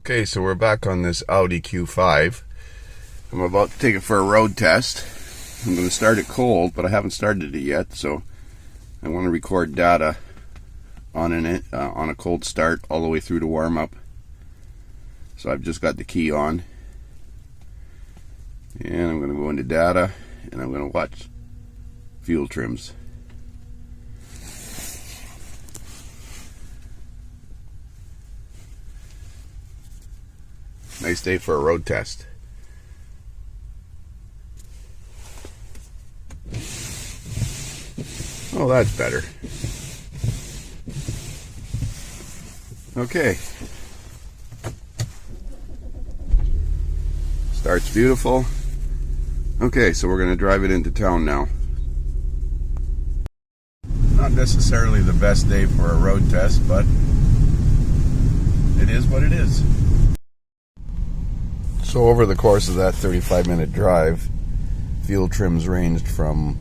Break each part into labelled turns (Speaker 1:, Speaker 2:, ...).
Speaker 1: Okay, so we're back on this Audi Q5. I'm about to take it for a road test. I'm going to start it cold, but I haven't started it yet, so I want to record data on a cold start all the way through to warm up. So I've just got the key on, and I'm going to go into data, and I'm going to watch fuel trims. Nice day for a road test. Oh, that's better. Okay. Starts beautiful. Okay, so we're going to drive it into town now. Not necessarily the best day for a road test, but it is what it is. So over the course of that 35-minute drive, fuel trims ranged from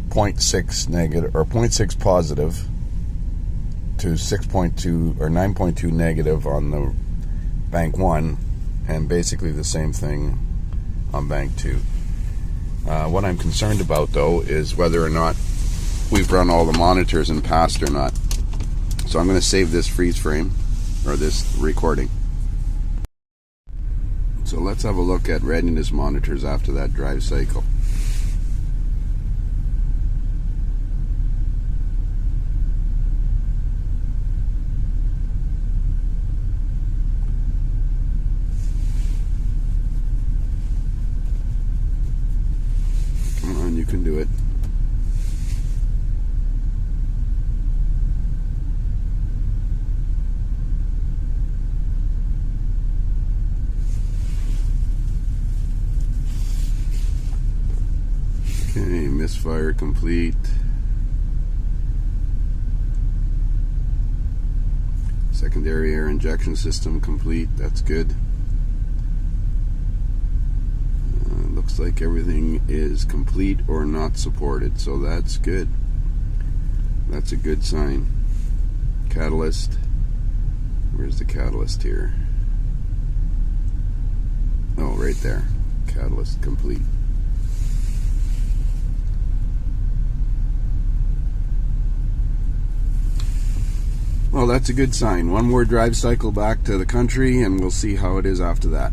Speaker 1: 0.6 negative or 0.6 positive to 6.2 or 9.2 negative on the bank 1, and basically the same thing on bank 2. What I'm concerned about, though, is whether or not we've run all the monitors and passed or not. So I'm going to save this freeze frame or this recording. So let's have a look at readiness monitors after that drive cycle. Come on, you can do it. Okay, misfire complete. Secondary air injection system complete. That's good. Looks like everything is complete or not supported, so that's good. That's a good sign. Catalyst. Where's the catalyst here? Oh, right there. Catalyst complete. Well, that's a good sign. One more drive cycle back to the country, and we'll see how it is after that.